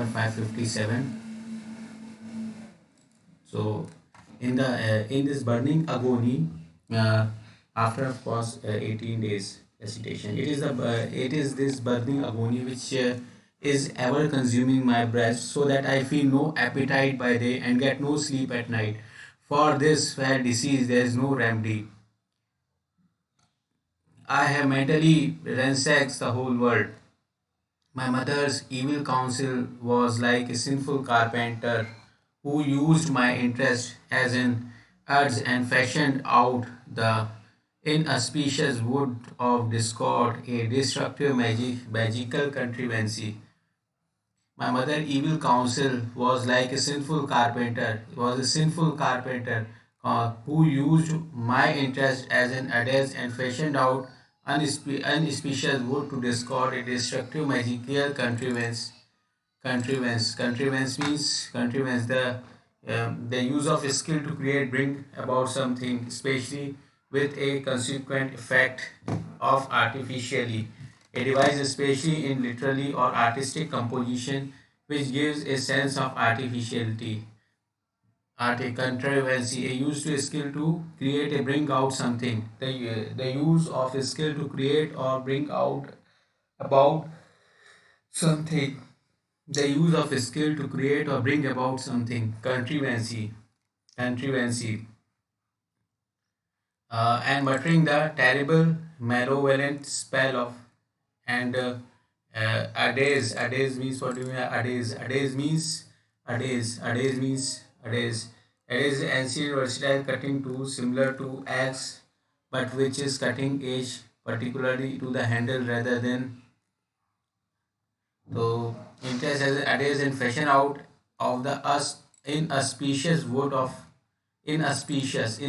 number 557. So in this burning agony, uh, after of course 18 days recitation, it is this burning agony which is ever consuming my breast, so that I feel no appetite by day and get no sleep at night. For this fair disease there is no remedy. I have mentally ransacked the whole world. My mother's evil counsel was like a sinful carpenter who used my interest as an adze and fashioned out the inauspicious wood of discord, a destructive magical contrivancy. My mother evil counsel was like a sinful carpenter, was a sinful carpenter who used my interest as an adze and fashioned out unauspicious wood to discord, a destructive magical contrivance means contrivance, the use of skill to create, bring about something, especially with a consequent effect of artificially. A device, especially in literary or artistic composition, which gives a sense of artificiality. Art, a contrivancy, a use to skill to create a bring out something. The use of a skill to create or bring out about something. The use of a skill to create or bring about something. Contrivancy. And muttering the terrible malevolent spell of and ades means, what do you mean ades? Ades is ancient versatile cutting tool similar to axe, but which is cutting edge particularly to the handle rather than. So interest as ades and fashion out of the us inauspicious wood of inauspicious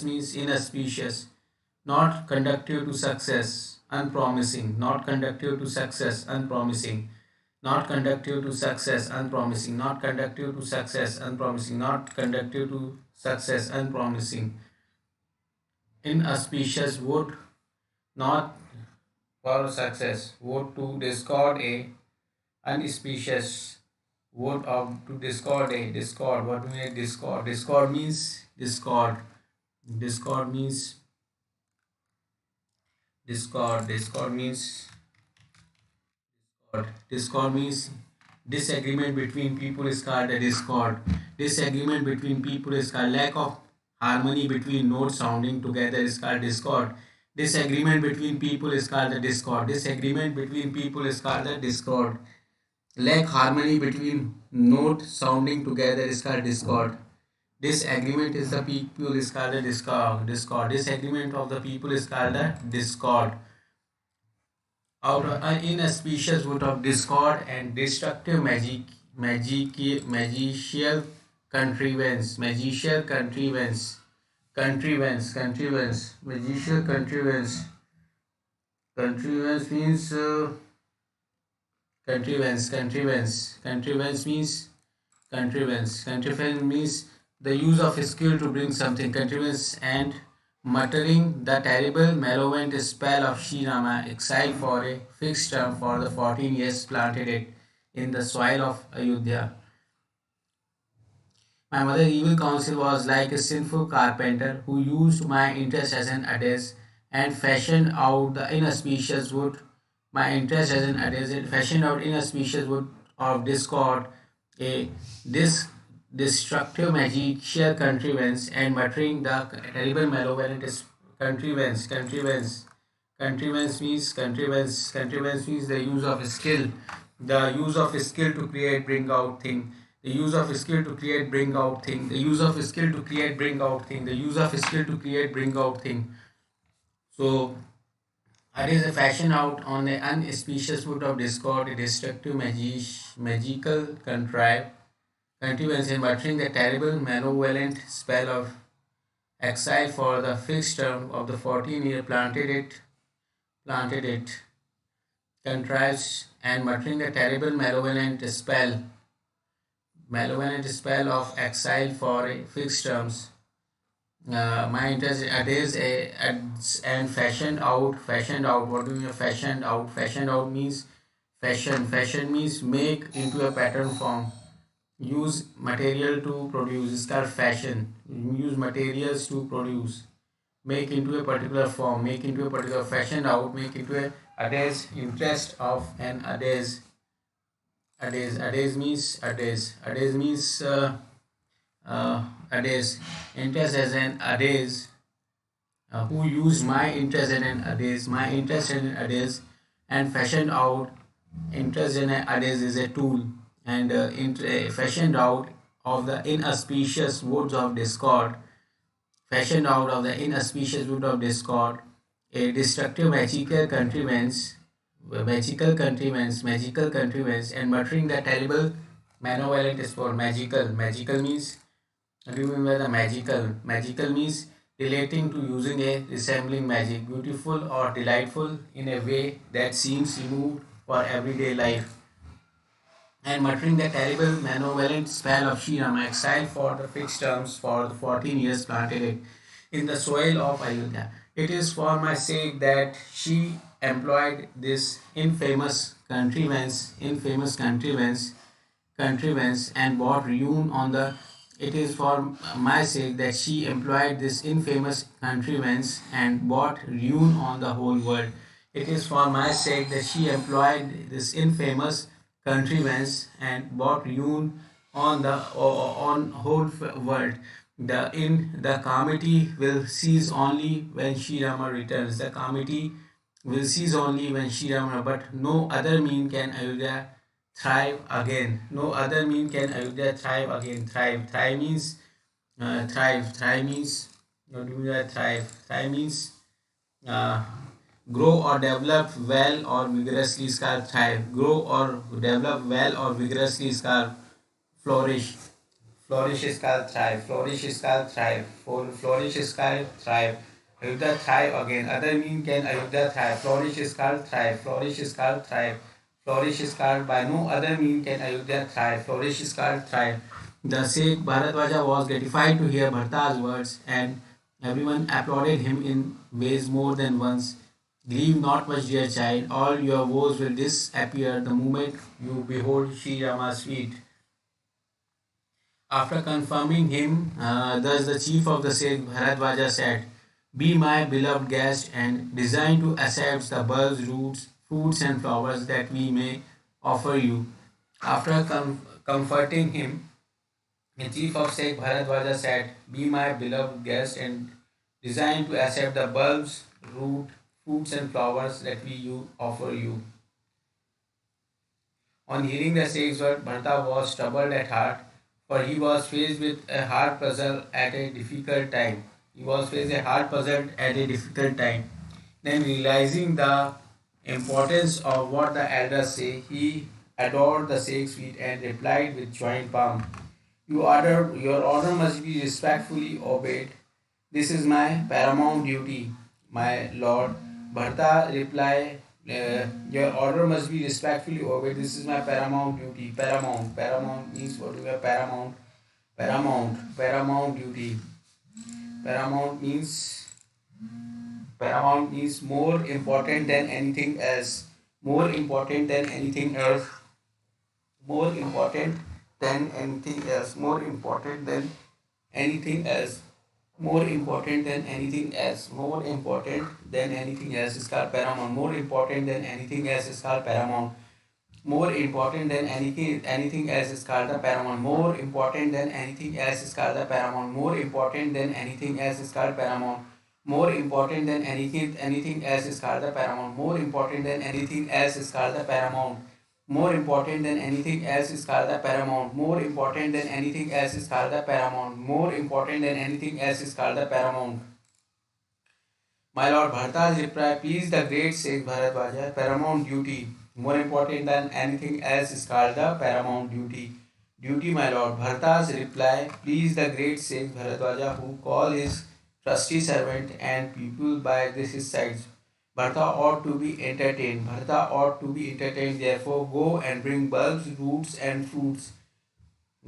means inauspicious, not conducive to success, unpromising, not conducive to success, unpromising, not conducive to success, unpromising, not conducive to success, unpromising, not conducive to success, unpromising. Inauspicious would not for success, would to discord a unauspicious would of to discord a discord. What do you mean discord? Discord means discord. Discord means discord. Discord means discord. Discord means disagreement between people is called a discord. Disagreement between people is called lack of harmony between notes sounding together is called discord. Disagreement between people is called the discord. Disagreement between people is called the discord. Lack harmony between notes sounding together is called discord. Disagreement is the people is called the discord. Discord. Disagreement of the people is called the discord. Out of inauspicious wood of discord and destructive magical contrivance, magical contrivance means contrivance means contrivance means the use of skill to bring something. Contrivance and muttering the terrible malevolent spell of ShriRama, exiled for a fixed term for the 14 years, planted it in the soil of Ayodhya. My mother's evil counsel was like a sinful carpenter who used my interest as an adze and fashioned out the inauspicious wood. My interest as an adze and fashioned out inauspicious wood of discord, a destructive magical contrivance, and muttering the terrible malevolent contrivance means the use of skill, the use of skill to create bring out thing, the use of skill to create bring out thing, the use of skill to create bring out thing, the use of skill to create bring out thing. So it is a fashion out on the unauspicious foot of discord, a destructive magical contrivance, and muttering the terrible malevolent spell of exile for the fixed term of the 14-year, planted it, contrives, and muttering the terrible malevolent spell of exile for a fixed terms. My interest it is a and fashioned out. What do you mean fashioned out? Fashioned out means Fashion means make into a pattern form. Use material to produce is called fashion. Use materials to produce. Make into a particular form. Make into a particular fashion out. Make into a day's interest of an a day's. A days means a days. A days means a days. Interest as an a days. Who use my interest in an a days. My interest in a days and fashion out. Interest in a days is a tool and fashioned out of the inauspicious woods of discord, fashioned out of the inauspicious wood of discord, a destructive magical contrivance, and muttering the terrible malevolent sport. Magical means, remember the magical means relating to using a resembling magic, beautiful or delightful in a way that seems removed for everyday life, and muttering the terrible malevolent spell of ShriRam, exiled for the fixed terms for the 14 years planted it in the soil of Ayodhya. It is for my sake that she employed this infamous contrivance and brought ruin on the. It is for my sake that she employed this infamous contrivance and brought ruin on the whole world. It is for my sake that she employed this infamous contrivance and brought ruin on the on whole world. The committee will cease only when Sri Rama returns. The committee will cease only when Sri Rama, but no other mean can Ayodhya thrive again. No other mean can Ayodhya thrive again. Thrive means thrive means what do you mean by thrive? Thrive means uh, grow or develop well or vigorously is called thrive. Grow or develop well or vigorously is called flourish. Flourish is called thrive. Flourish is called thrive. Flourish is called thrive. Ayodhya thrive again. Other mean can Ayodhya thrive. Flourish is called thrive. Flourish is called thrive. Flourish is called by no other mean can Ayodhya thrive. Flourish is called thrive. The Sikh Bharadwaja was gratified to hear Bharta's words, and everyone applauded him in ways more than once. Grieve not much, dear child. All your woes will disappear the moment you behold Sri Rama's feet. After confirming him, thus the chief of the Sikh Bharadwaja said, be my beloved guest and design to accept the bulbs, roots, fruits and flowers that we may offer you. After comforting him, the chief of Sikh Bharadwaja said, be my beloved guest and design to accept the bulbs, root, fruits and flowers that we offer you. On hearing the Sikh's word, Bharata was troubled at heart, for he was faced with a hard puzzle at a difficult time. He was faced a hard puzzle at a difficult time. Then, realizing the importance of what the elders say, he adored the Sikh's feet and replied with joint palm, your order must be respectfully obeyed. This is my paramount duty, my lord. Bharata replied, your order must be respectfully obeyed. This is my paramount duty. Paramount means what is a paramount? Paramount duty. Paramount means more important than anything else. More important than anything else. More important than anything else. More important than anything else. More important than anything else. More important than anything else is called paramount. More important than anything else is called paramount. More important than anything else is called the paramount. More important than anything else is called the paramount. More important than anything else is called paramount. More important than anything else is called the paramount. More important than anything else is called the paramount. More important than anything else is called the paramount. More important than anything else is called the paramount. More important than anything else is called the paramount. My Lord Bharata's reply pleased the great Sikh Bharadwaja. Paramount duty. More important than anything else is called the paramount duty. Duty, my Lord. Bharata's reply pleased the great Sikh Bharadwaja, who called his trusty servant and people by this his sides. Bharata ought to be entertained. Bharata ought to be entertained. Therefore, go and bring bulbs, roots, and fruits.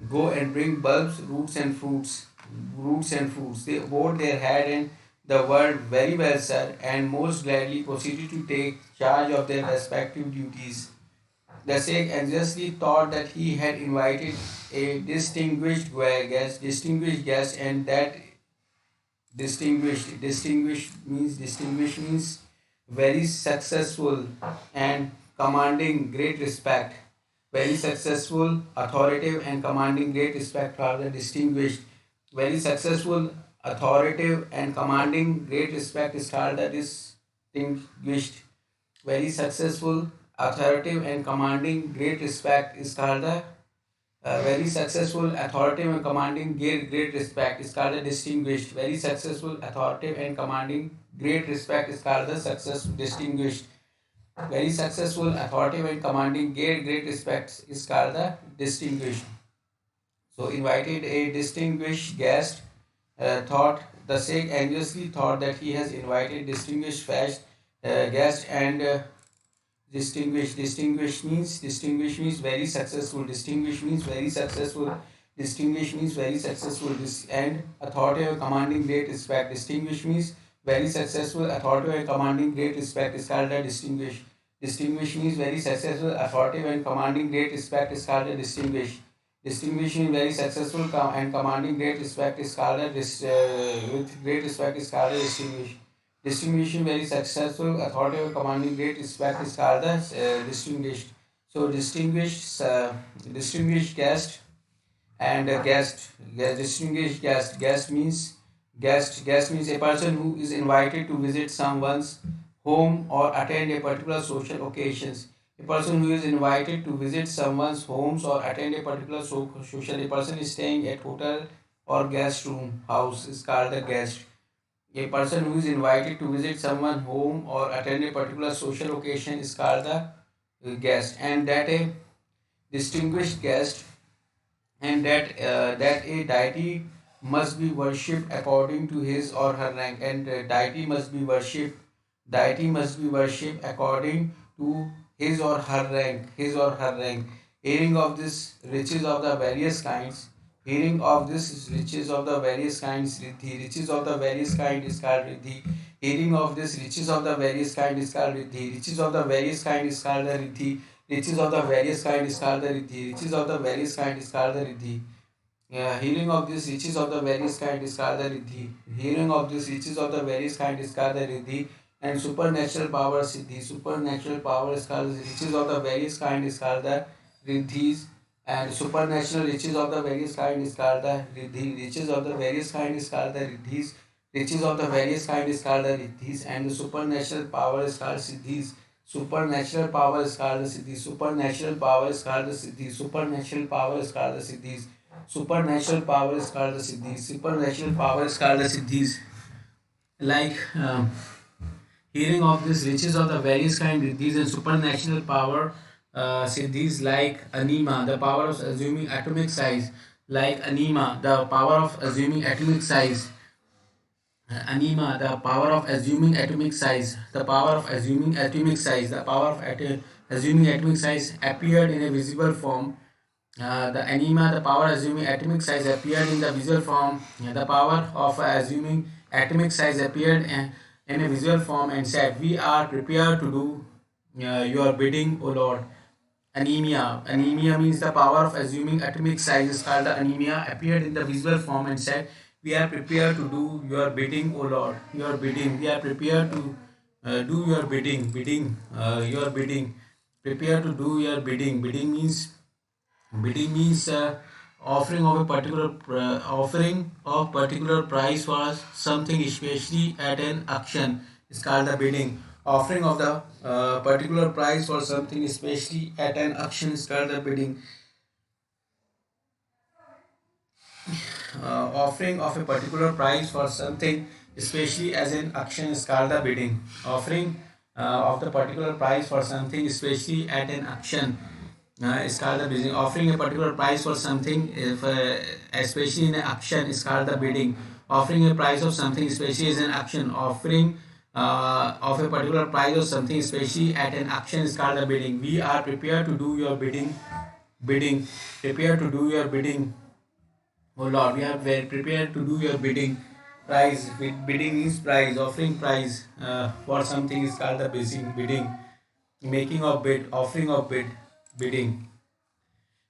Go and bring bulbs, roots and fruits. They bowed their head and the word very well, sir, and most gladly proceeded to take charge of their respective duties. The sheikh anxiously thought that he had invited a distinguished guest, and that distinguished means very successful and commanding great respect. Very successful, authoritative, and commanding great respect are the distinguished. Very successful, authoritative, and commanding great respect is called the distinguished. Very successful, authoritative, and commanding great respect is called the very successful, authoritative, and commanding great respect is called the distinguished. Very successful, authoritative, and commanding great respect is called the success distinguished. Very successful, authoritative, and commanding great respect is called the distinguished. So invited a distinguished guest. Thought the sheikh anxiously thought that he has invited distinguished guest, and distinguished means very successful. Distinguished means very successful. Distinguished means very successful. And authoritative, commanding great respect. Distinguished means very successful, authoritative, and commanding great respect is called a distinguished. Distinguished means very successful, authoritative, and commanding great respect is called a distinguished. Distinguished means very successful and commanding great respect is called a with great respect is called a distinguished. Distinguishing very successful, authoritative, commanding great respect is called the distinguished. So distinguished guest and distinguished guest means a person who is invited to visit someone's home or attend a particular social occasions. A person who is invited to visit someone's homes or attend a particular social. A person is staying at hotel or guest room house is called the guest. A person who is invited to visit someone's home or attend a particular social occasion is called the guest. And that a distinguished guest, and that a deity must be worshipped according to his or her rank, and deity must be worshipped according to his or her rank. Hearing of this riches of the various kinds, hearing of this riches of the various kinds, riddhi. Riches of the various kind is called riddhi. Hearing of this riches of the various kind is called riddhi. Riches of the various kind is called the riddhi. Riches of the various kind is called the riddhi. Riches of the various kind is called the riddhi. Hearing of these riches of the various kind is called the riddhi. Hearing of these riches of the various kind is called the riddhi. And supernatural power siddhi. Supernatural power is called the riches of the various kind is called the riddhis. And supernatural riches of the various kind is called the riddhi. Riches of the various kind is called the riddhis. Riches of the various kind is called the riddhis. And the supernatural power is called siddhis. Supernatural power is called the siddhis. Supernatural power is called the siddhis. Supernatural power is called the siddhis. Supernatural power is called the siddhis. Supernatural power is called the siddhis. Like hearing of these riches of the various kind riddhis and supernatural power siddhis, like anima, the power of assuming atomic size. Like anima, the power of assuming atomic size. Anima, the power of assuming atomic size. The power of assuming atomic size. The power of assuming atomic size appeared in a visible form. The anima, the power assuming atomic size appeared in the visual form. The power of assuming atomic size appeared in a visual form and said, "We are prepared to do your bidding, O Lord." Anemia. Anemia means the power of assuming atomic size is called the anemia, appeared in the visual form and said, "We are prepared to do your bidding, O Lord." Your bidding. We are prepared to do your bidding. Your bidding. Prepare to do your bidding. Bidding means offering of particular price for something, especially at an auction, is called the bidding. Offering of the particular price for something, especially at an auction, is called the bidding. Offering of a particular price for something, especially as an auction, is called the bidding. Offering of the particular price for something, especially at an auction, is called the bidding. Offering a particular price for something, if especially in an auction, is called the bidding. Offering a price of something, especially as an auction. Offering of a particular price of something, especially at an auction, is called the bidding. We are prepared to do your bidding. Bidding. Prepared to do your bidding. Oh Lord, we are very prepared to do your bidding. Price. Bidding means price. Offering price for something is called the bidding. Making of bid. Offering of bid. bidding.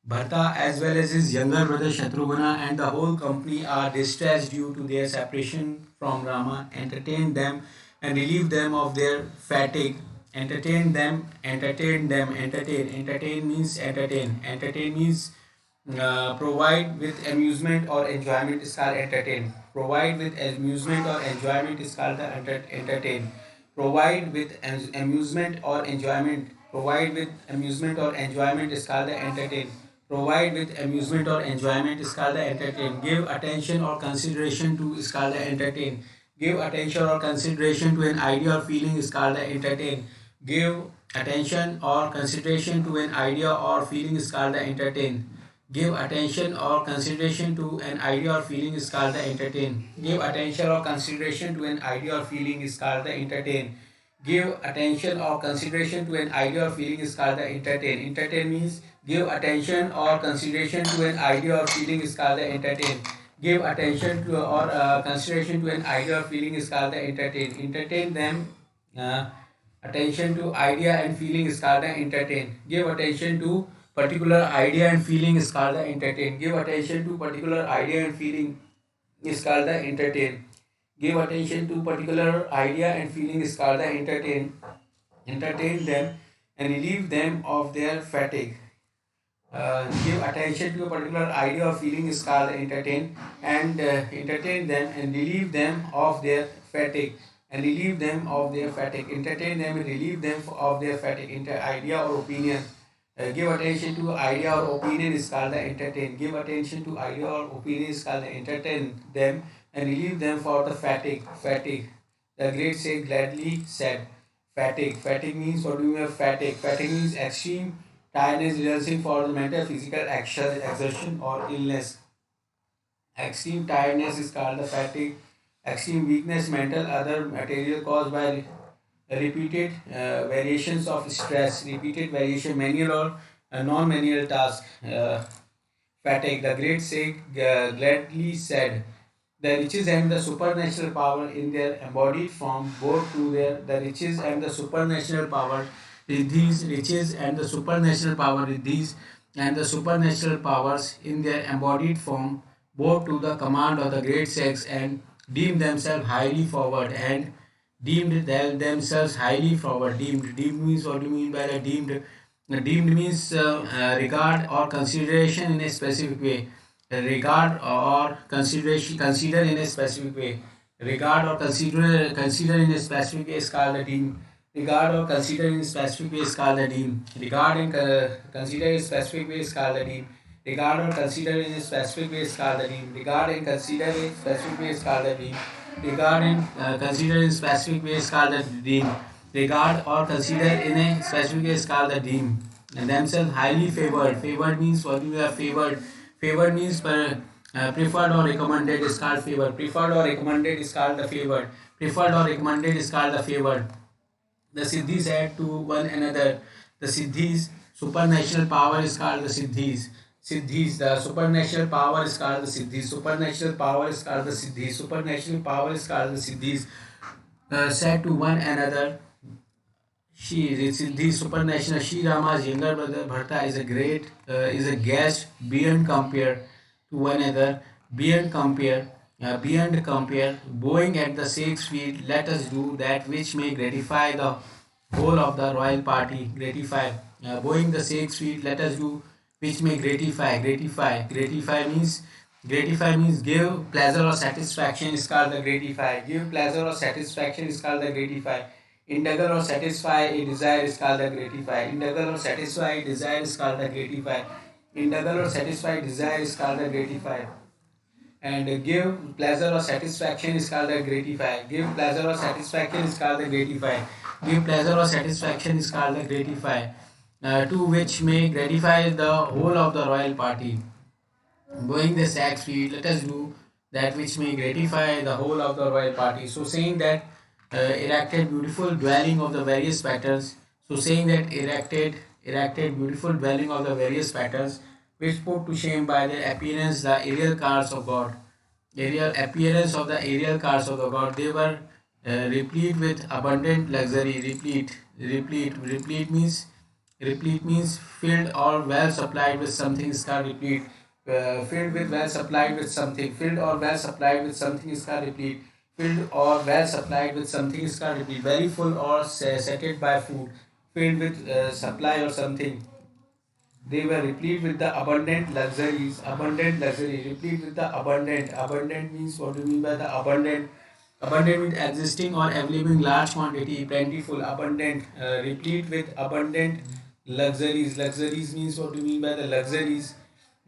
Bharata, as well as his younger brother Shatrugna and the whole company, are distressed due to their separation from Rama. Entertain them and relieve them of their fatigue. Entertain means entertain. Entertain means provide with amusement or enjoyment is called entertain. Provide with amusement or enjoyment is called the entertain. Provide with amusement or enjoyment. Provide with amusement or enjoyment is called the entertain. Provide with amusement or enjoyment is called the entertain. Give attention or consideration to is called the entertain. Give attention or consideration to an idea or feeling is called the entertain. Give attention or consideration to an idea or feeling is called the entertain. Give attention or consideration to an idea or feeling is called the entertain. Give attention or consideration to an idea or feeling is called the entertain. Give attention or consideration to an idea or feeling is called the entertain. Entertain means give attention or consideration to an idea or feeling is called the entertain. Give attention to or consideration to an idea or feeling is called the entertain. Entertain them. Attention to idea and feeling is called the entertain. Give attention to particular idea and feeling is called the entertain. Give attention to particular idea and feeling is called the entertain. Give attention to particular idea and feeling is called the entertain. Entertain them and relieve them of their fatigue. Give attention to a particular idea or feeling is called entertain, and entertain them and relieve them of their fatigue. And relieve them of their fatigue. Entertain them and relieve them of their fatigue. Idea or opinion. Give attention to idea or opinion is called the entertain. Give attention to idea or opinion is called the entertain them and relieve them for the fatigue. Fatigue. The great say gladly said. Fatigue. Fatigue means what do you mean? Fatigue. Fatigue means extreme tiredness resulting for the mental physical action, exertion or illness. Extreme tiredness is called the fatigue. Extreme weakness, mental, other material caused by repeated variations of stress, repeated variation, manual or non-manual task. Fatigue. The great sage gladly said, the riches and the supernatural power in their embodied form both to their the riches and the supernatural power these riches and the supernatural power these and the supernatural powers in their embodied form both to the command of the great sex and deemed themselves highly forward and themselves highly forward. Deemed means what do you mean by the deemed? Deemed means regard or consideration in a specific way. Regard or consider in a specific way. Regard or consider in a specific way is called the deemed. Regard or consider in a specific way is called the deemed. Regard and consider in a specific way is called the deemed. Regard or consider in a specific way is called the deemed. Regard and consider in a specific way is called the deemed. Regard and consider in specific way is called the deemed. Regard or consider in a specific way is called the deemed. And themselves highly favored. Favored means what you are favored. Favored means preferred or recommended is called favored. Preferred or recommended is called the favored. Preferred or recommended is called the favored. The siddhis add to one another. The siddhis, supernatural power is called the siddhis. Siddhis, the supernatural power is called the siddhis. Supernatural power is called the siddhis. Supernatural power is called the siddhis. Said to one another. Siddhi supernatural. ShriRama's younger brother Bharata is a guest beyond compare to one another. Beyond compare. Bowing at the sage's feet, let us do that which may gratify the whole of the royal party. Gratify. Bowing the sage's feet, let us do which may gratify. Gratify means give pleasure or satisfaction is called the gratify. Give pleasure or satisfaction is called the gratify. Indulge or satisfy a desire is called the gratify. Indulge or satisfy a desire is called the gratify. Indulge or satisfy a desire is called the gratify. And give pleasure or satisfaction is called the gratify. Give pleasure or satisfaction is called the gratify. Give pleasure or satisfaction is called the gratify. To which may gratify the whole of the royal party. Going the sack's feet, let us do that which may gratify the whole of the royal party. So saying that erected beautiful dwelling of the various patterns. So saying that erected beautiful dwelling of the various patterns, which put to shame by their appearance the aerial cars of God. Aerial appearance of the aerial cars of the God. They were replete with abundant luxury. Replete means Replete means filled or well supplied with something is called replete. Filled with well supplied with something. Filled or well supplied with something is called replete. Filled or well supplied with something is called replete. Very full or sated by food. Filled with supply or something. They were replete with the abundant luxuries. Abundant luxury. Replete with the abundant. Abundant means, what do you mean by the abundant? Abundant means existing or available in large quantity, plentiful, abundant. Replete with abundant luxuries. Luxuries means, what do you mean by the luxuries?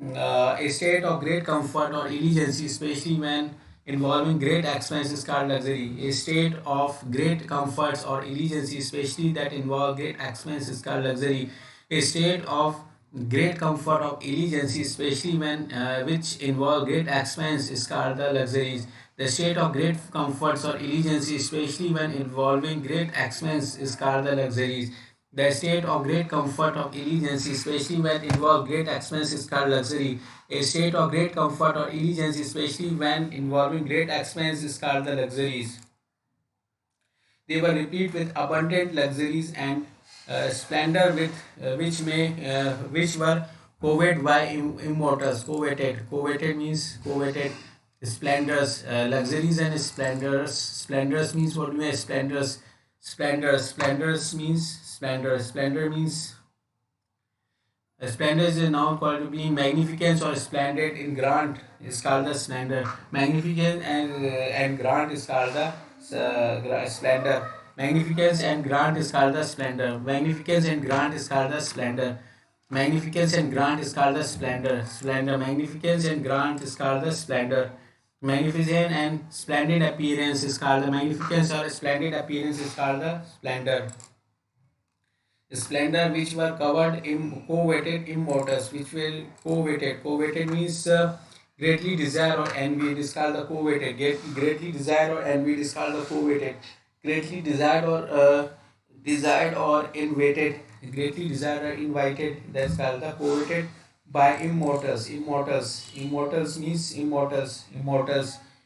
A state of great comfort or elegancy, especially when involving great expense, is called luxury. A state of great comforts or elegancy, especially that involve great expense, is called luxury. A state of great comfort or elegancy, especially when which involve great expense, is called the luxuries. The state of great comforts or elegancy, especially when involving great expense, is called the luxuries. The state of great comfort of elegancy, especially when involve great expense, is called luxury. A state of great comfort or elegancy, especially when involving great expense, is called the luxuries. They were replete with abundant luxuries and splendor, with which were coveted by immortals. Coveted means coveted. Splendors, luxuries and splendors. Splendors means, what do you mean? Splendors. Splendors means splendor. Splendor means splendor is a noun called to be magnificence or splendid in grand is called the splendor. Magnificence and grand is called the splendor. Magnificence and grand is called the splendor. Magnificence and grand is called the splendor. Magnificence and grand is called the splendor. Splendor. Magnificence and grand is called the splendor. Magnificent and splendid appearance is called the magnificence or splendid appearance is called the splendor. Splendor, which were covered in coveted immortals, which were coveted. Coveted means greatly desire or envy. It is called the coveted. Greatly desired or envy is called the coveted. Greatly desired or invited. Greatly desired or invited. That's called the coveted by immortals. Immortals means immortals.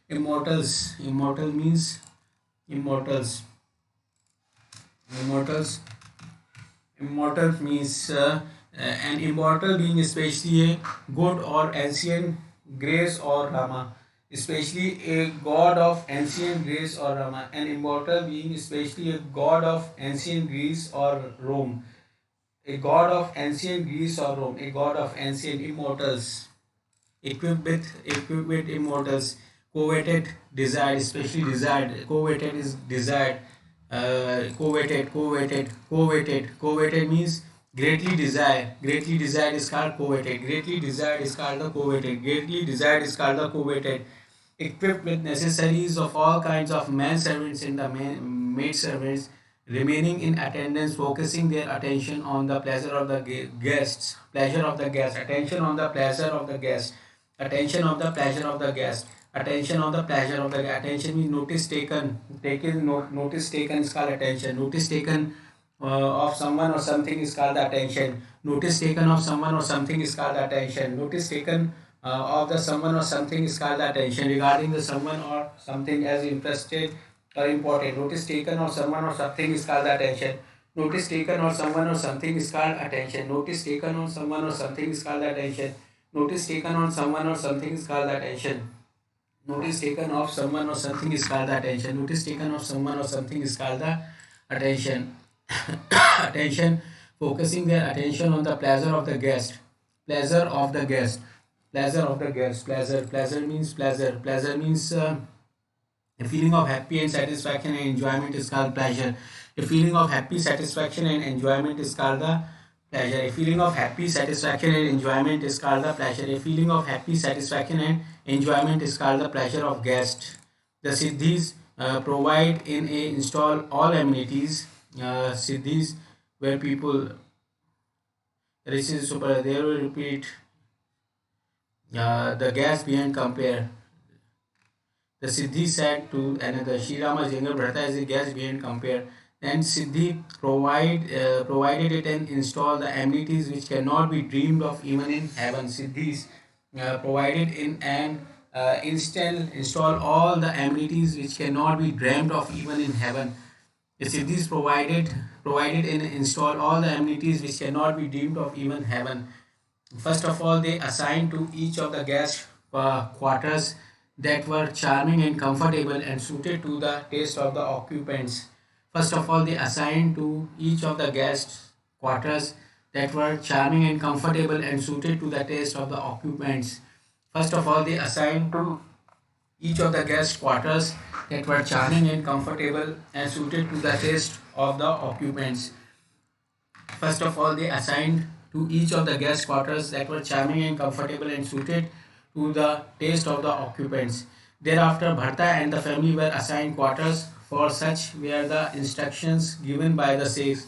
Immortal means immortals. Immortals. Immortal means an immortal being, especially a good or ancient grace or Rama, especially a god of ancient Greece or Rama. An immortal being, especially a god of ancient Greece or Rome. A god of ancient Greece or Rome. A god of ancient immortals. Equipped with immortals. Coveted, desired, especially desired. Coveted is desired. Coveted means greatly desired. Greatly desired is called coveted. Greatly desired is called the coveted. Greatly desired is called the coveted. Equipped with necessaries of all kinds of men servants and the maid servants, remaining in attendance, focusing their attention on the pleasure of the guests. Pleasure of the guest. Attention on the pleasure of the guest. Attention of the pleasure of the guest. Attention on the pleasure of the attention means notice taken. Notice taken is called attention. Notice taken of someone or something is called the attention. Notice taken of someone or something is called the attention. Notice taken of the someone or something is called the attention. Regarding the someone or something as interested or important. Notice taken of someone or something is called the attention. Notice taken or someone or something is called attention. Notice taken on someone or something is called attention. Notice taken on someone or something is called attention. Notice taken of someone or something is called the attention. Notice taken of someone or something is called the attention. Attention, focusing their attention on the pleasure of the guest. Pleasure of the guest. Pleasure of the guest. Pleasure means pleasure. Pleasure means a feeling of happy and satisfaction and enjoyment is called pleasure. A feeling of happy satisfaction and enjoyment is called the pleasure. A feeling of happy satisfaction and enjoyment is called the pleasure. A feeling of happy satisfaction and enjoyment is called the pleasure of guest. The siddhis provide in a install all amenities. Siddhis where people this is super. They will repeat the guest beyond compare. The Siddhi said to another, Srirama's younger brother is a guest beyond compare. Then Siddhi provided it and installed the amenities which cannot be dreamed of even in heaven. Siddhis provided in and install all the amenities which cannot be dreamed of even in heaven. Cities provided and installed all the amenities which cannot be dreamed of even heaven. First of all, they assigned to each of the guest quarters that were charming and comfortable and suited to the taste of the occupants. First of all, they assigned to each of the guest quarters that were charming and comfortable and suited to the taste of the occupants. First of all, they assigned to each of the guest quarters that were charming and comfortable and suited to the taste of the occupants. First of all, they assigned to each of the guest quarters that were charming and comfortable and suited to the taste of the occupants. Thereafter, Bharta and the family were assigned quarters for such were the instructions given by the Sikhs.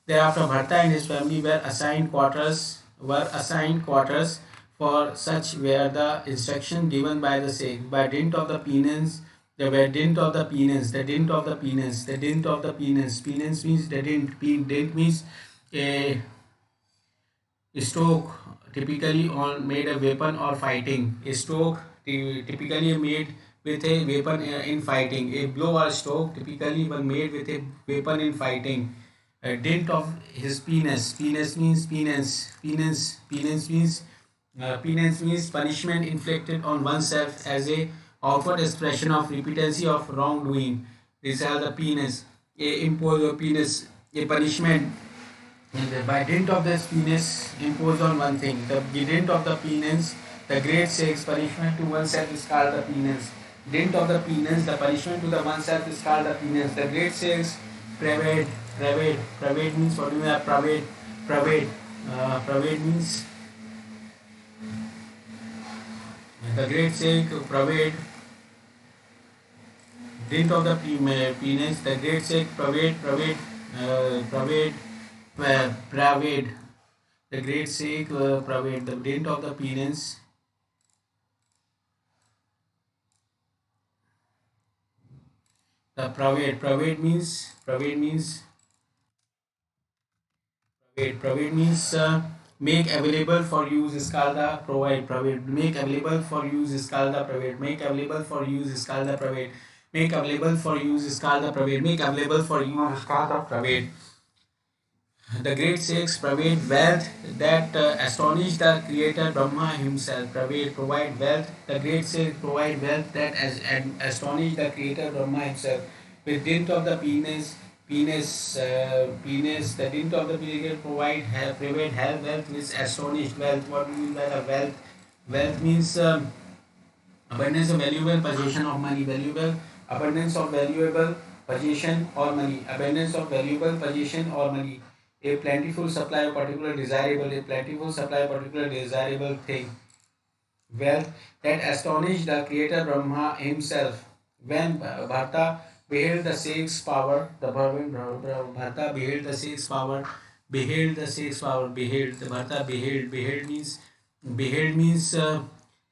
Thereafter, Bharta and his family were assigned quarters for such were the instructions given by the Sikhs. By dint of the penance, by dint of the penance, the dint of the penance, the dint of the penance. Penance means the dint. Dint means a stroke typically on made a weapon or fighting. A stroke typically made with a weapon in fighting. A blow or stroke typically was made with a weapon in fighting. A dint of his penis. Penis means penance. Penance means punishment inflicted on oneself as a outward expression of repentance of wrongdoing. These are the penance. A impose or penance, a punishment and by dint of this penance imposed on one thing. The dint of the penance, the great six punishment to oneself is called the penance. Dint of the penance, the punishment to the oneself is called the penance. The great six praved means what do you have? Praved means the great six praved. Dint of the penance, the great six praved. Praved, the great Sikh Praved, the dint of the penance, the Praved means make available for use is called the provide. Praved, make available for use is called the Praved. Make available for use is called the Praved. Make available for use is called the Praved. Make available for use is called the Praved. The great Sikhs provide wealth that astonish the Creator Brahma himself. Provide wealth. The great Sikhs provide wealth that astonish the Creator Brahma himself. With dint of the penis, the dint of the penis provide health, wealth means astonished wealth. What do you mean by the wealth? Wealth means abundance of valuable possession of money. Abundance of valuable possession or money. Abundance of valuable possession or money. A plentiful supply of particular desirable thing. Wealth that astonished the creator Brahma himself. When Bharta beheld the six power, Bharta beheld the six power, beheld, the Bharta beheld means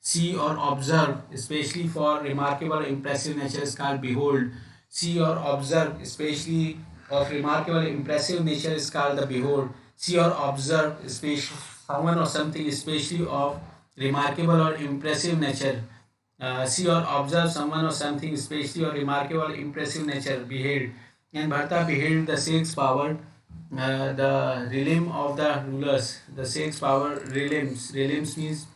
see or observe, especially for remarkable impressive nature is called behold. See or observe, especially of remarkable impressive nature is called the behold. See or observe, especially someone or something, especially of remarkable or impressive nature. See or observe someone or something, especially or remarkable, impressive nature, beheld. And Bharta beheld the six power, the realm of the rulers, the six power realms. Realms means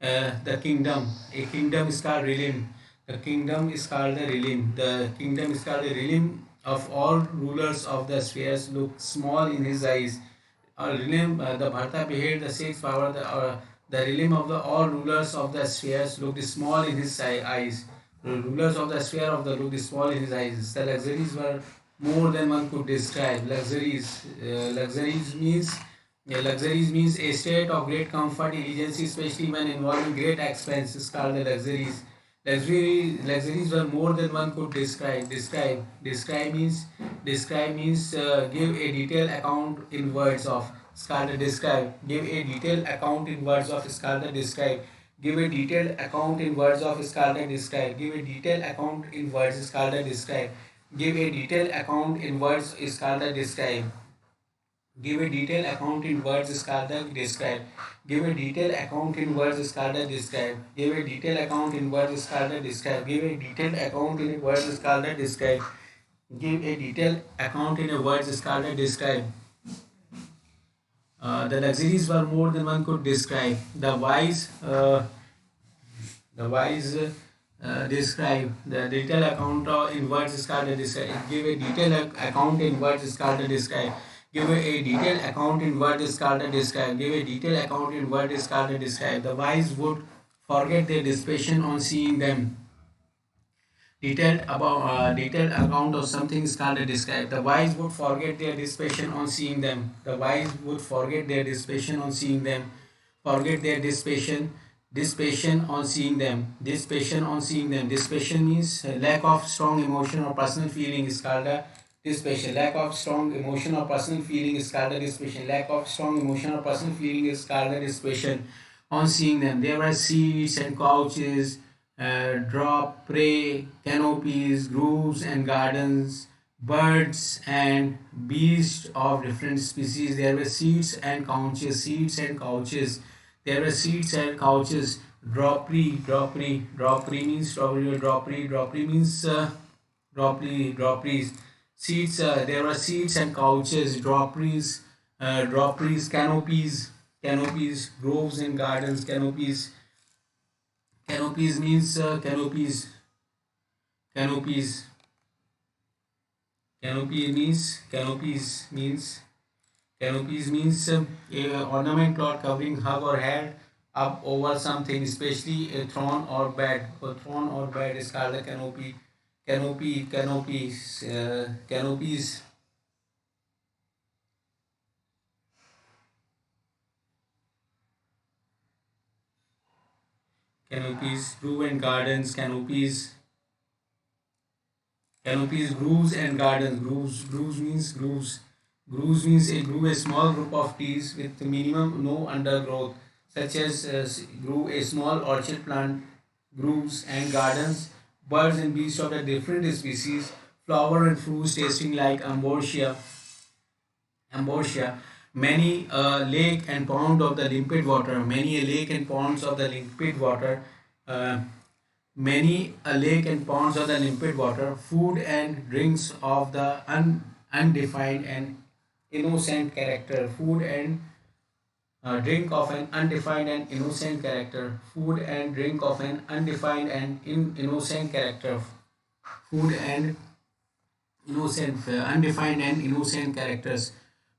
the kingdom. A kingdom is called realm. The kingdom is called the realm. The kingdom is called the realm of all rulers of the spheres look small in his eyes. Realm, the Bharta beheld the six power, the realm of the all rulers of the spheres looked small in his eyes. The rulers of the sphere of the looked small in his eyes. The luxuries were more than one could describe. Luxuries means a state of great comfort, elegance, especially when involving great expense, is called the luxuries. Luxuries were more than one could describe. Describe means give a detailed account in words of. It's called the describe. Give a detailed account in words of. It's called the describe. Give a detailed account in words of. Is called the describe. Give a detailed account in words is called the describe. Give a detailed account in words is called the describe. Give a detailed account in words is called the describe. Give a detailed account in words is called the describe. Give a detailed account in words is called the describe. Give a detailed account in words is called the describe. Give a detailed account in a words Scarlett describe. The luxuries were more than one could describe. The wise describe the detailed account in words Scarlett describe. Give a detailed account in words Scarlett describe. Give a detailed account in words Scarlett describe. Give a detailed account in words Scarlett describe. The wise would forget their desperation on seeing them. Detailed account of something Scarlett described. The wise would forget their dispassion on seeing them. The wise would forget their dispassion on seeing them. Forget their dispassion on seeing them. Dispassion on seeing them. Dispassion means lack of strong emotion or personal feeling is called a dispassion. Lack of strong emotion or personal feeling is called a dispassion. Lack of strong emotion or personal feeling is called a dispassion on seeing them. There were seats and couches, drop, prey, canopies, groves and gardens, birds and beasts of different species. There were seats and couches, seats and couches. There were seats and couches. Drapery means drapery means draperies. Seats. There were seats and couches, draperies, canopies, groves and gardens, canopies. Canopies means canopies. Canopies means a ornament cloth covering hub or head up over something, especially a throne or bed. A throne or bed is called a canopy. Canopies. Canopies, grove and gardens, canopies. Canopies, grooves and gardens. Grooves means grooves. Grooves means a groove, a small group of trees with minimum no undergrowth, such as groove, a small orchard plant. Grooves and gardens, birds and beasts of the different species, flower and fruits tasting like ambrosia. Many a lake and pond of the limpid water. Many a lake and ponds of the limpid water. Uh, Many a lake and ponds of the limpid water, food and drinks of the undefined and innocent character, food and drink of an undefined and innocent character, food and drink of an undefined and innocent character, food and undefined and innocent characters,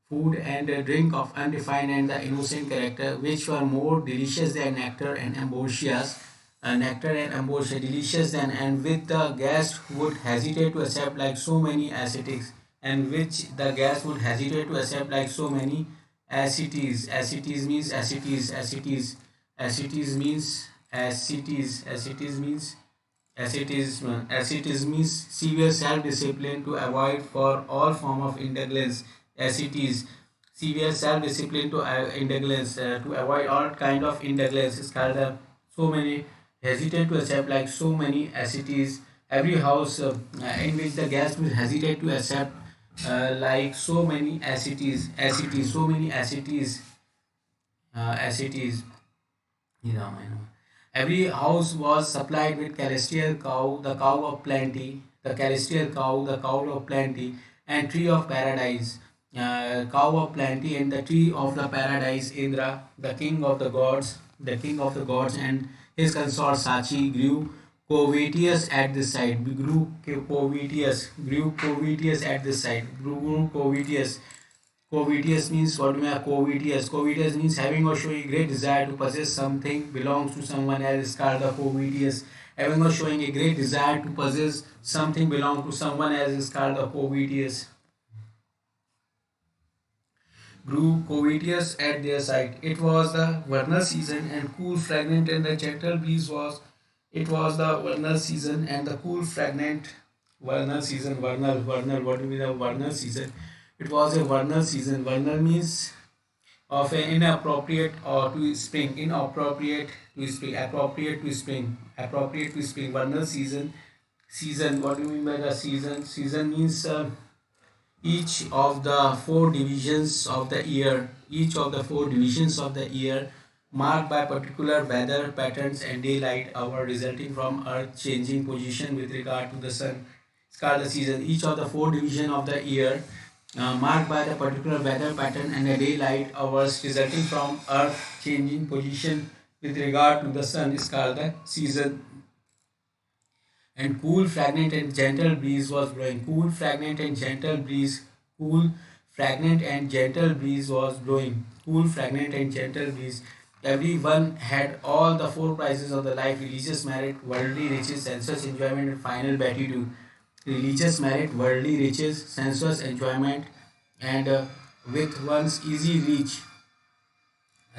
food and drink of undefined and the innocent character, which were more delicious than nectar and ambrosias, nectar and ambrosia, delicious than, and which the guest would hesitate to accept like so many ascetics, and which the guest would hesitate to accept like so many ascetes. Ascetes means ascetes means ascetes means asceticism. Asceticism means severe self-discipline to avoid for all form of indulgence. Ascetes, severe self-discipline to indulgence, to avoid all kind of indulgence is called so many hesitate to accept like so many ascetes. Every house in which the guest will hesitate to accept like so many so many ascetes. Yeah, I know. Every house was supplied with celestial cow, the cow of plenty, the celestial cow, the cow of plenty, and tree of paradise, cow of plenty, and the tree of the paradise. Indra, the king of the gods, and his consort Sachi grew covetous at this side. Grew covetous at this side. Grew covetous. Covetous means what do you mean? Covetous. Covetous means having or showing a great desire to possess something belongs to someone else is called the covetous. Having or showing a great desire to possess something belong to someone else is called the covetous. Grew covetous at their side. It was the vernal season and cool, fragrant, and the gentle breeze was. It was the vernal season and the cool, fragrant vernal season. Vernal. What do you mean? The vernal season. It was a vernal season. Vernal means of an inappropriate or to spring, inappropriate to spring, appropriate to spring, appropriate to spring. Vernal season. What do you mean by the season? Season means each of the four divisions of the year. Each of the four divisions of the year marked by particular weather patterns and daylight hour resulting from Earth changing position with regard to the sun. It's called the season. Each of the four divisions of the year marked by the particular weather pattern and the daylight hours resulting from Earth changing position with regard to the sun is called the season. And cool, fragrant, and gentle breeze was blowing. Cool, fragrant, and gentle breeze. Cool, fragrant, and gentle breeze was blowing. Cool, fragrant, and gentle breeze. Everyone had all the four prizes of the life: religious merit, worldly riches, sensuous enjoyment, and final beatitude. Religious merit, worldly riches, sensuous enjoyment, and with one's easy reach.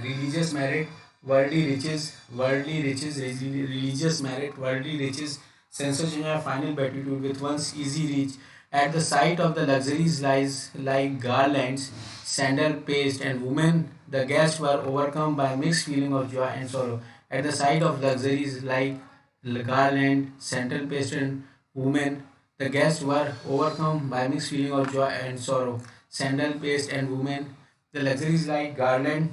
Religious merit, worldly riches, religious merit, worldly riches, sensation and final beatitude with one's easy reach. At the sight of the luxuries lies like garlands, sandal paste, and women, the guests were overcome by mixed feeling of joy and sorrow. At the sight of luxuries like garland, sandal paste, and women, the guests were overcome by mixed feeling of joy and sorrow. Sandal paste and women, the luxuries like garland,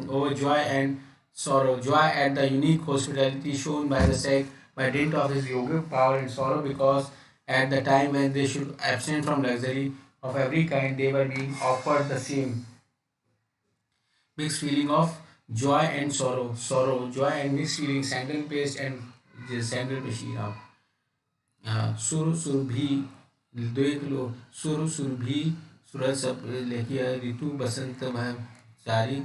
over joy and sorrow. Joy at the unique hospitality shown by the sect by dint of his yogic power, and sorrow because at the time when they should abstain from luxury of every kind, they were being offered the same mixed feeling of joy and sorrow. Sorrow, joy and mixed feeling, sandal paste and sandal pashira. सुर सुरभि देख लो, सुर सुरभि सूरज सब लेखिए ऋतु बसंत भय चारी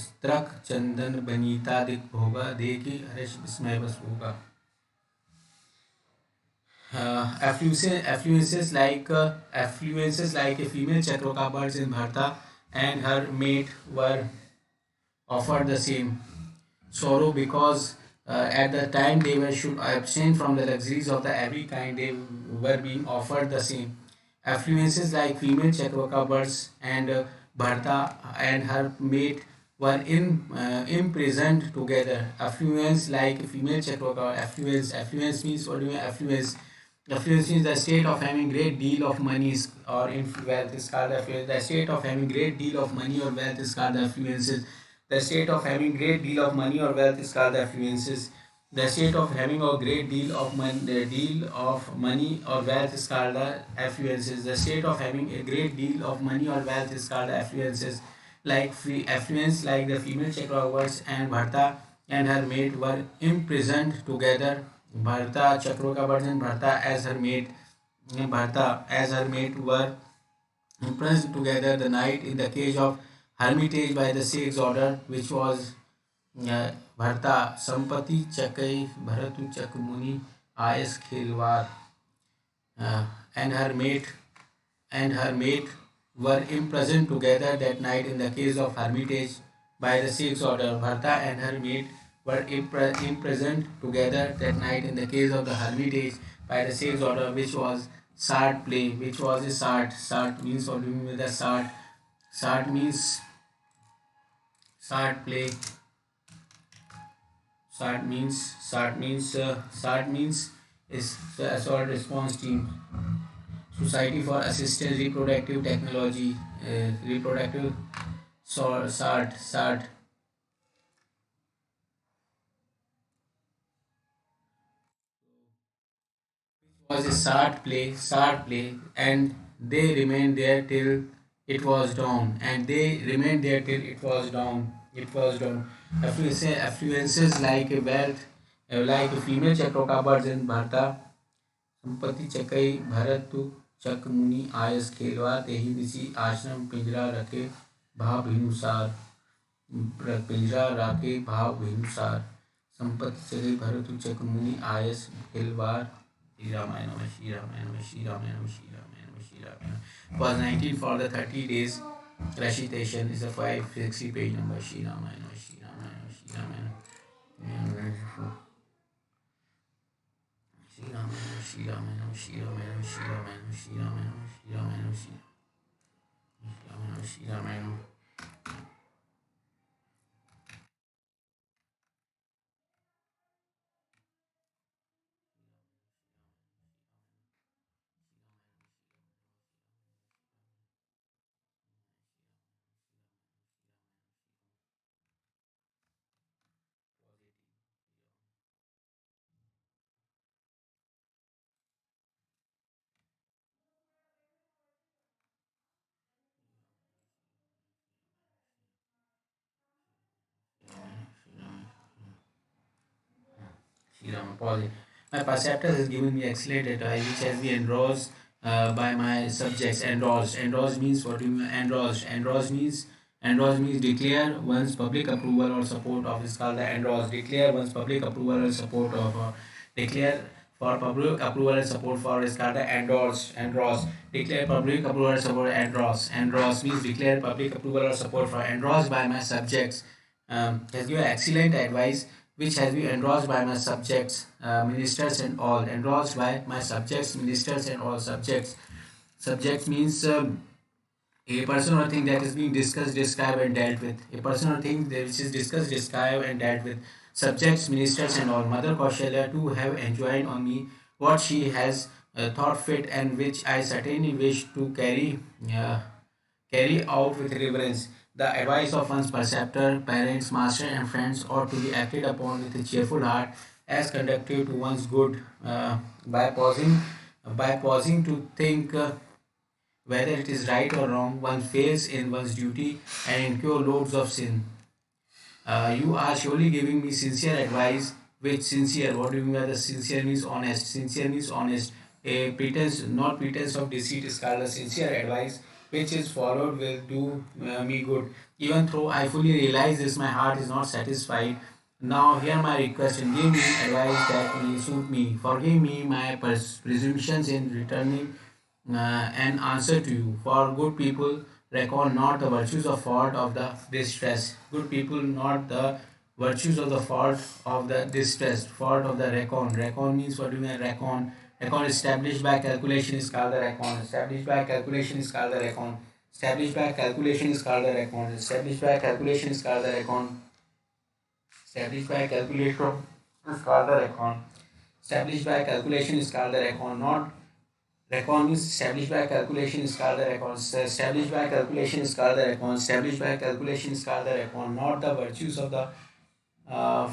स्त्रक चंदन बनीता दिख भोगा देखी हर्ष विस्मय बस होगा. Affluences like a female Chakraka birds in Bharta and her mate were offered the same sorrow because at the time they were should abstain from the luxuries of the every kind, they were being offered the same. Affluences like female Chakraka birds and Bharta and her mate were imprisoned together. Affluence like female Chakraka. Affluence means, what do you mean affluence? Affluence means the state of having great deal of money or wealth is called affluence. The state of having great deal of money or wealth is called affluences. The state of having great deal of money or wealth is called affluences. The state of having a great deal of money or wealth is called the affluences. The state of having a great deal of money or wealth is called affluences. Like free affluence, like the female Chakravarts and Bharta and her mate were imprisoned together. Bharta Chakravarts and Bharta as her mate were imprisoned together the night in the cage of hermitage by the sixth order, which was Bharta Sampati Chakai Bharatu Chakmuni Ayas Khilwar, uh, and her mate and her mate were imprisoned together that night in the case of hermitage by the sixth order. Bharta and her mate were imprisoned together that night in the case of the hermitage by the sixth order, which was sard play. Which was a sard. Sard means, what do you mean with the sard? Sard means sard play. Sard means is the assault response team. Society for Assisted Reproductive Technology, reproductive SART was a SART play, and they remained there till it was dawn, and they remained there till it was dawn. It was dawn. Affluences like a wealth, like a female Chakraka birds in Bharta, संपत्ति चकई भरतु चक मुनि आयस खेलवा तेहि दिसी आश्रम पिंजरा रखे भाव भिनुसार. पिंजरा राखे भाव भिनुसार. संपत्ति चकई भरतु चक मुनि आयस खेलवार. श्री रामायण नमः श्री रामायण नमः श्री रामायण नमः श्री रामायण नमः श्री रामायण नमः. Was 19 for the 30 days recitation is a 560 page number. Shri Ramayana namaः Shri Ramayana namaः Shri Ramayana. Shri Ramayana Shri Ramayana Shri Ramayana Shri Ramayana Shri Ramayana Shri Ramayana Shri Ramayana Shri Ramayana. pausing. My perceptor has given me excellent advice, which has been endorsed by my subjects. Endorsed. Endorsed means what do you mean? Endorsed. Endorsed means declare one's public approval or support of is called the endorsed. Declare one's public approval and support of declare for public approval and support for is called the endorsed. Endorsed. Declare public approval and support endorsed. Endorsed means declare public approval or support for endorsed by my subjects. Has given excellent advice which has been endorsed by my subjects, ministers and all. Endorsed by my subjects, ministers and all subjects. Subjects means a person or thing that is being discussed, described and dealt with. A person or thing which is discussed, described and dealt with. Subjects, ministers and all. Mother Kaushalya too have enjoined on me what she has thought fit and which I certainly wish to carry out with reverence. The advice of one's preceptor, parents, master, and friends ought to be acted upon with a cheerful heart, as conducive to one's good, by pausing to think whether it is right or wrong. One fails in one's duty and incur loads of sin. You are surely giving me sincere advice. Which sincere? What do you mean by the sincere means honest? Sincere means honest. A pretense, not pretense of deceit, is called a sincere advice, which is followed will do me good. Even though I fully realize this, my heart is not satisfied. Now hear my request and give me advice that may suit me. Forgive me my presumptions in returning an answer to you. For good people reckon not the virtues of fault of the distress. Good people not the virtues of the fault of the distress. Fault of the reckon. Reckon means what do you mean? Reckon. Reckon established by calculation is called the reckon. Established by calculation is called the reckon. Established by calculation is called the reckon. Established by calculation is called the reckon. Established by calculation is called the reckon. Established by calculation is called the reckon. Not reckon is established by calculation is called the reckon. Established by calculation is called the reckon. Established by calculation is called the reckon. Not the virtues of the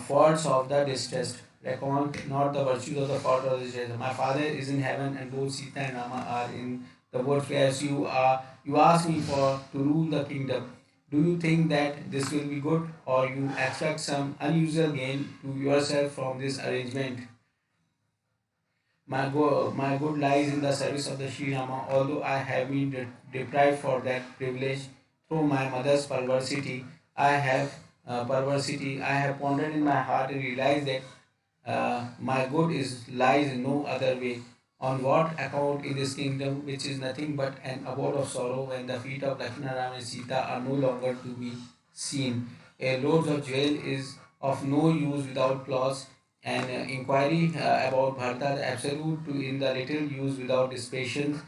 faults of the distressed. Reckon not the virtues of the fault of the distressed. My father is in heaven, and both Sita and Rama are in the world. As you are, you ask me for to rule the kingdom. Do you think that this will be good, or you expect some unusual gain to yourself from this arrangement? My good lies in the service of the Sri Rama, although I have been deprived for that privilege through my mother's perversity. I have pondered in my heart and realized that my good is lies in no other way. On what account in this kingdom, which is nothing but an abode of sorrow, when the feet of Lakshmana, Ram and Sita are no longer to be seen? A load of jewel is of no use without clause. An inquiry about Bharata, the absolute, to in the little use without dissipation.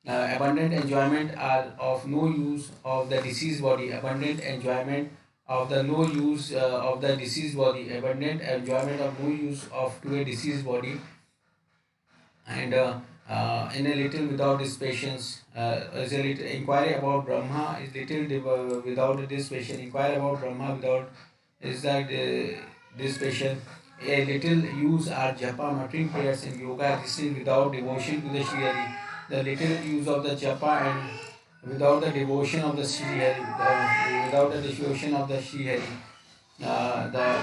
Abundant enjoyment are of no use of the deceased body. Abundant enjoyment of the no use of the deceased body. Abundant enjoyment of no use of to a deceased body. And in a little without dissipation. Is a little inquiry about Brahma is little without dissipation. Inquiry about Brahma without is that dissipation. A little use are japa, muttering prayers, and yoga. This is without devotion to the Sri Hari. The little use of the japa and without the devotion of the Sri Hari, without the devotion of the Sri Hari. The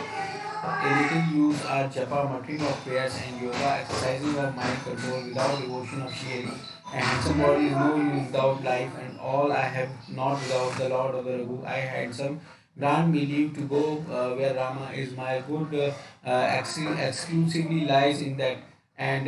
a little use are japa, muttering of prayers, and yoga, exercising of mind control without devotion of Sri Hari. And handsome body is no use without life, and all I have not without the Lord of the Raghu. I handsome. Grant me leave to go where Rama is. My good exclusively lies in that. And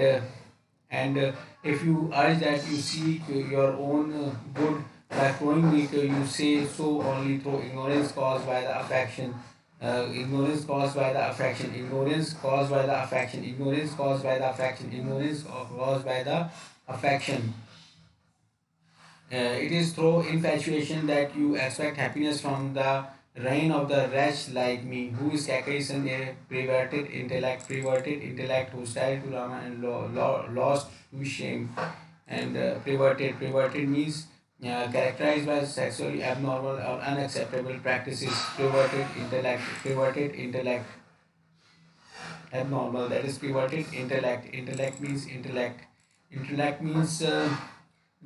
if you urge that you seek your own good by flowing milk, you say so only through ignorance caused by the affection. Ignorance caused by the affection. Ignorance caused by the affection. Ignorance caused by the affection. Ignorance caused by the affection. It is through infatuation that you expect happiness from the reign of the wretch like me, who is Kakaisan, a perverted intellect, hostile to Rama and lost to shame. And perverted means characterized by sexually abnormal or unacceptable practices. Perverted intellect, abnormal. That is perverted intellect. Intellect means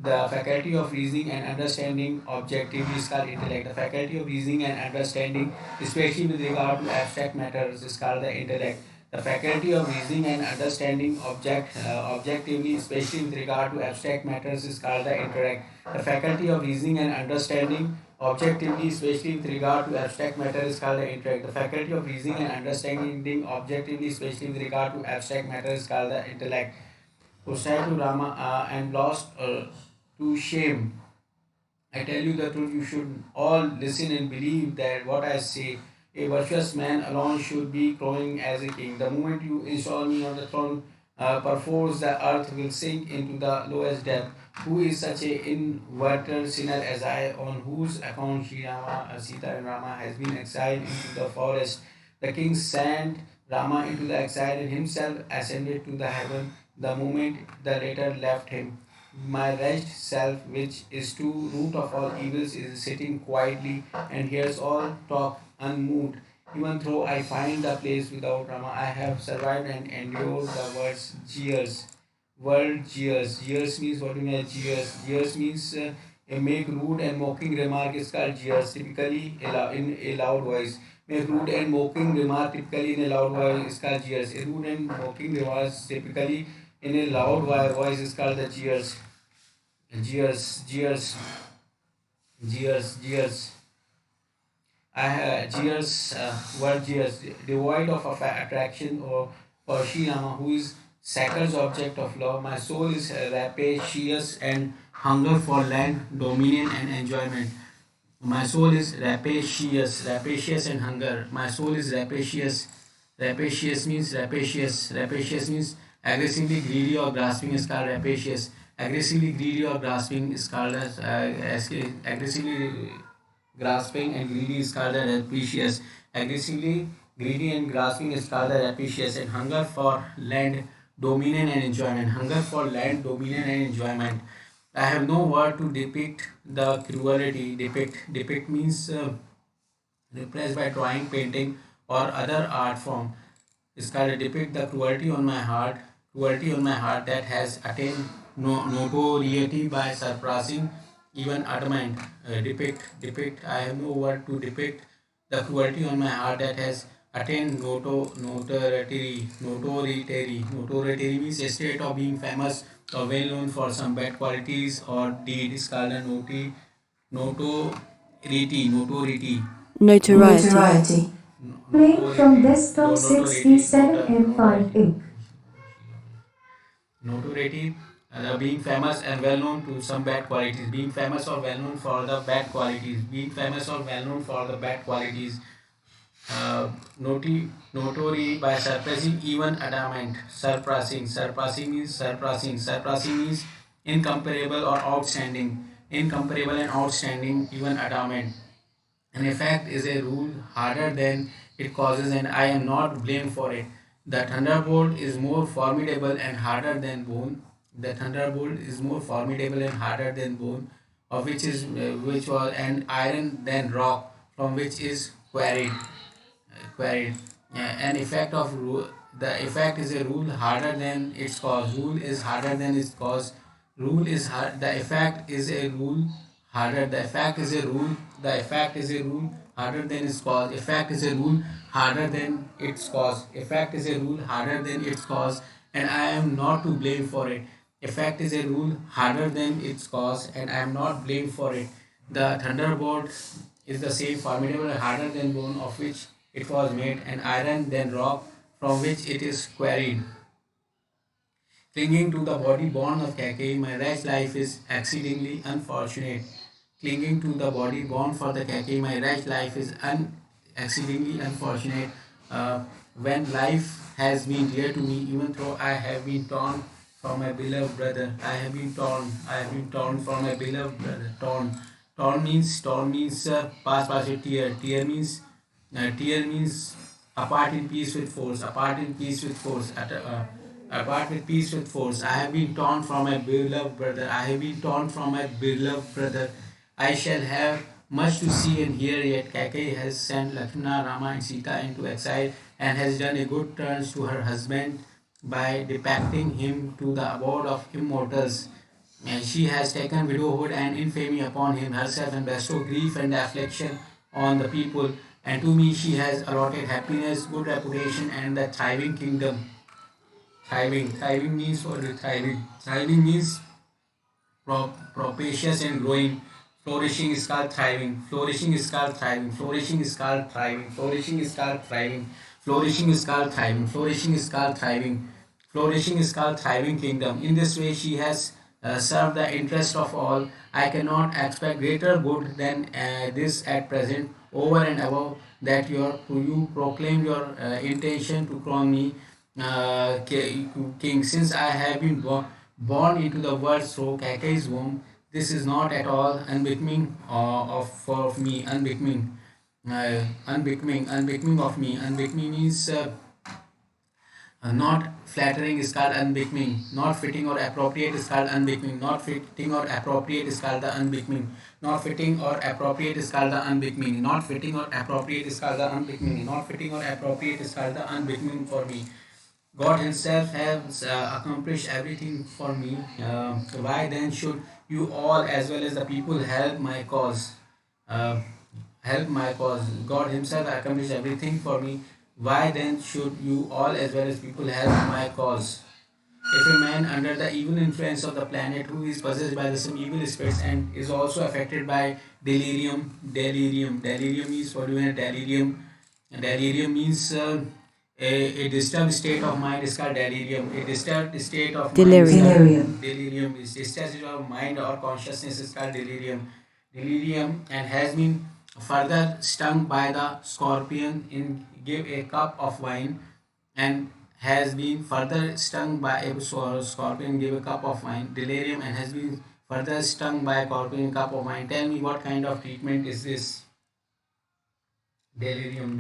the faculty of reasoning and understanding objectively is called intellect. The faculty of reasoning and understanding, especially with regard to abstract matters, is called the intellect. The faculty of reasoning and understanding objectively, especially with regard to abstract matters, is called the intellect. The faculty of reasoning and understanding objectively, especially with regard to abstract matter, is called the intellect. The faculty of reasoning and understanding objectively, especially with regard to abstract matter, is called the intellect. Hostile to Rama and lost to shame. I tell you the truth, you should all listen and believe that what I say. A virtuous man alone should be crowning as a king. The moment you install me on the throne, perforce the earth will sink into the lowest depth. Who is such a inverted sinner as I, on whose account Sri Rama, Sita and Rama has been exiled into the forest? The king sent Rama into the exile and himself ascended to the heaven the moment the latter left him. My wretched self, which is to root of all evils, is sitting quietly and hears all talk unmoved. Even though I find the place without Rama, I have survived and endured the words jeers. Word jeers. Jeers means what do you mean? Jeers. Jeers means a make rude and mocking remark is called jeers, typically in a loud voice. Make rude and mocking remark typically in a loud voice is called jeers. A rude and mocking remark typically in a loud voice is called the jeers. Jeers, jeers, jeers, jeers. Jeers, word jeers, devoid of attraction or for Sri Rama, who is sacred object of love. My soul is rapacious and hunger for land, dominion, and enjoyment. My soul is rapacious, rapacious and hunger. My soul is rapacious. Rapacious means aggressively greedy or grasping is called rapacious. Aggressively greedy or grasping is called as aggressively grasping and greedy is called as rapacious. Aggressively greedy and grasping is called as rapacious. And hunger for land, dominion and enjoyment. Hunger for land, dominion and enjoyment. I have no word to depict the cruelty. Depict means repressed by drawing, painting, or other art form. It's called depict the cruelty on my heart that has attained notoriety by surpassing even adamant. Depict. I have no word to depict the cruelty on my heart that has attained notoriety means a state of being famous or well known for some bad qualities or deed is called a notoriety. Notoriety. Playing from Notoriety. desktop Notoriety. 67M5 Notoriety. Inc. Notoriety. Being famous and well known to some bad qualities. Being famous or well known for the bad qualities. Being famous or well known for the bad qualities. Notori by surpassing even adamant. Surpassing means incomparable or outstanding. Incomparable and outstanding, even adamant. An effect is a rule harder than it causes, and I am not blamed for it. The thunderbolt is more formidable and harder than bone. The thunderbolt is more formidable and harder than bone, of which was and iron than rock, from which is quarried. An effect of rule. The effect is a rule harder than its cause. Rule is harder than its cause. Rule is hard. The effect is a rule harder. The effect is a rule. The effect is a rule harder than its cause. Effect is a rule harder than its cause. Effect is a rule harder than its cause, and I am not to blame for it. Effect is a rule harder than its cause, and I am not blamed for it. The thunderbolt is the same formidable and harder than bone of which it was made, and iron than rock from which it is quarried. Clinging to the body bond of Kake, my wretched life is exceedingly unfortunate. Clinging to the body bond for the Kake, my wretched life is exceedingly unfortunate. When life has been dear to me, even though I have been torn from my beloved brother, I have been torn from my beloved brother. Torn means past participle tear. Tear means apart in peace with force. Apart in peace with force. Apart with peace with force. I have been torn from my beloved brother. I have been torn from my beloved brother. I shall have much to see and hear yet. Kaikeyi has sent Lakshmana, Rama, and Sita into exile and has done a good turn to her husband by depacting him to the abode of immortals. And she has taken widowhood and infamy upon him herself and bestowed grief and affliction on the people and to me she has allotted happiness, good reputation, and the thriving kingdom. Thriving means what? Thriving. Thriving means propitious and growing. Flourishing is called thriving. Flourishing is called thriving. Flourishing is called thriving. Flourishing is called thriving. Flourishing is called thriving. Flourishing is called thriving. Flourishing is called thriving kingdom. In this way, she has served the interest of all. I cannot expect greater good than this at present. Over and above that, you proclaim your intention to crown me king. Since I have been born into the world through Kakai's womb, this is not at all unbecoming of me. Unbecoming of me. Unbecoming means not flattering is called unbecoming. Not fitting or appropriate is called unbecoming. Not fitting or appropriate is called the unbecoming. Not fitting or appropriate is called the unbecoming. Not fitting or appropriate is called the unbecoming. Not fitting or appropriate is called the unbecoming for me. God Himself has accomplished everything for me. Why then should you all, as well as the people, help my cause? Uh, help my cause. God Himself accomplished everything for me. Why then should you all, as well as people, help my cause? If a man under the evil influence of the planet who is possessed by the some evil spirits and is also affected by delirium means what do you mean? Delirium means a disturbed state of mind is called delirium. A disturbed state of mind is called Delirium. delirium. Is disturbed state of mind or consciousness is called delirium. Delirium and has been further stung by the scorpion in give a cup of wine and has been further stung by a scorpion gave a cup of wine. Delirium and has been further stung by a scorpion cup of wine. Tell me what kind of treatment is this? Delirium,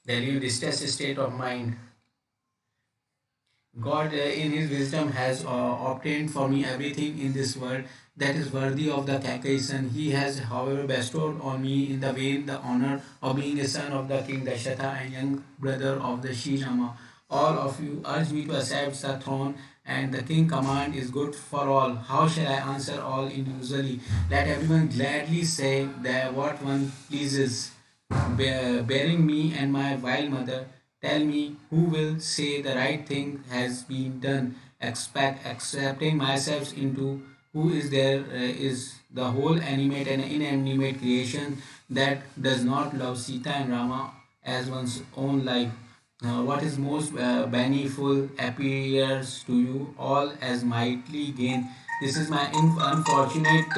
distressed state of mind. God, in His wisdom, has obtained for me everything in this world that is worthy of the Kakaisan. He has, however, bestowed on me in the vain the honor of being a son of the King Dashatha and young brother of the Sri Rama. All of you urge me to accept the throne, and the king command is good for all. How shall I answer all individually? Let everyone gladly say that what one pleases. Bearing me and my wild mother, tell me who will say the right thing has been done, accepting myself into who is there is the whole animate and inanimate creation that does not love Sita and Rama as one's own life. What is most baneful appears to you all as mightily gain. This is my unfortunate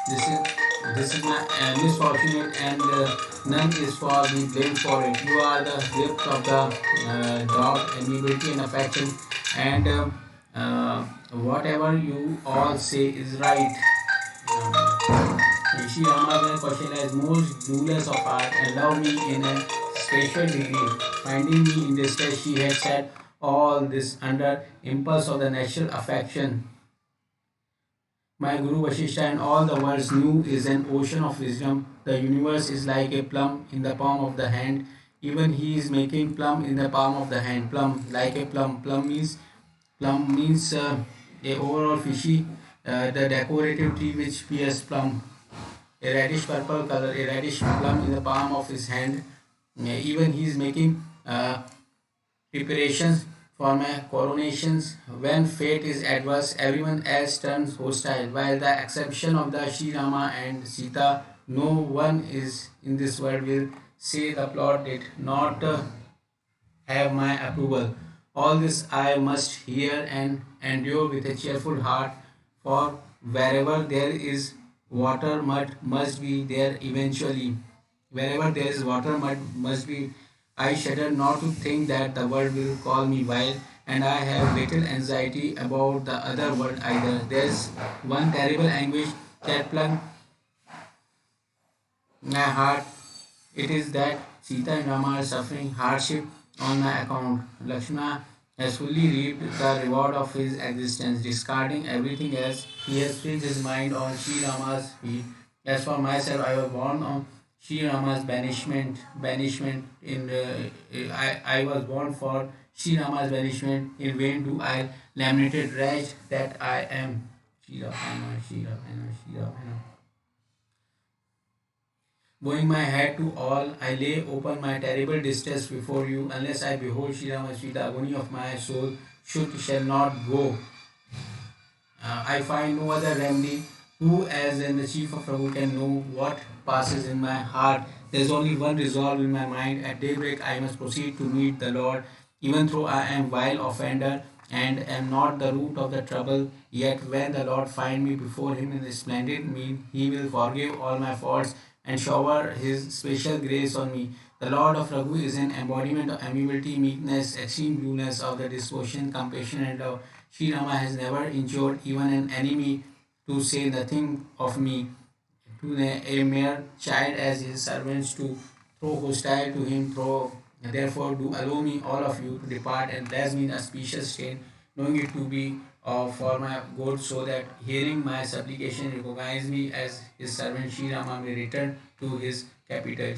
this is this is my misfortunate, and none is for the blame for it. You are the gift of the dog, amiability, and affection, and whatever you all say is right. She Rama Kaushalya is most rulers of heart and love me in a special degree. Finding me in distress, she had said all this under impulse of the natural affection. My Guru Vasishtha and all the world's knew is an ocean of wisdom. The universe is like a plum in the palm of the hand. Even he is making plum in the palm of the hand. Plum, like a plum. Plum means a overall fishy, the decorative tree which bears plum. A reddish purple color, a reddish plum in the palm of his hand. Even he is making preparations for my coronations. When fate is adverse, everyone else turns hostile. While the exception of the Sri Rama and Sita, no one is in this world will say the plot did not have my approval. All this I must hear and endure with a cheerful heart, for wherever there is water, mud must be there eventually. Wherever there is water, mud must be. I shudder not to think that the world will call me wild, and I have little anxiety about the other world either. There's one terrible anguish that plugs my heart. It is that Sita and Rama are suffering hardship on my account. Lakshmana has fully reaped the reward of his existence, discarding everything else. He has fixed his mind on Sri Rama's feet. As for myself, I was born on Sri Rama's banishment. Banishment in I was born for Sri Rama's banishment. In vain do I laminated wretch that I am. Shri Rama, Shri Rama, Shri Rama. Bowing my head to all, I lay open my terrible distress before you. Unless I behold Sri Rama, the agony of my soul shall not go. I find no other remedy. Who, as in the chief of Prabhu, can know what passes in my heart? There is only one resolve in my mind. At daybreak, I must proceed to meet the Lord, even though I am vile offender and am not the root of the trouble. Yet, when the Lord find me before Him in the splendid mean, He will forgive all my faults and shower His special grace on me. The Lord of Raghu is an embodiment of amiability, meekness, extreme blueness of the disposition, compassion, and love. Sri Rama has never injured even an enemy, to say nothing of me, to a mere child as his servants, to throw hostile to him. Therefore, do allow me, all of you, to depart and bless me in auspicious strain, knowing it to be for my good, so that hearing my supplication, recognize me as his servant, Sri Rama may return to his capital.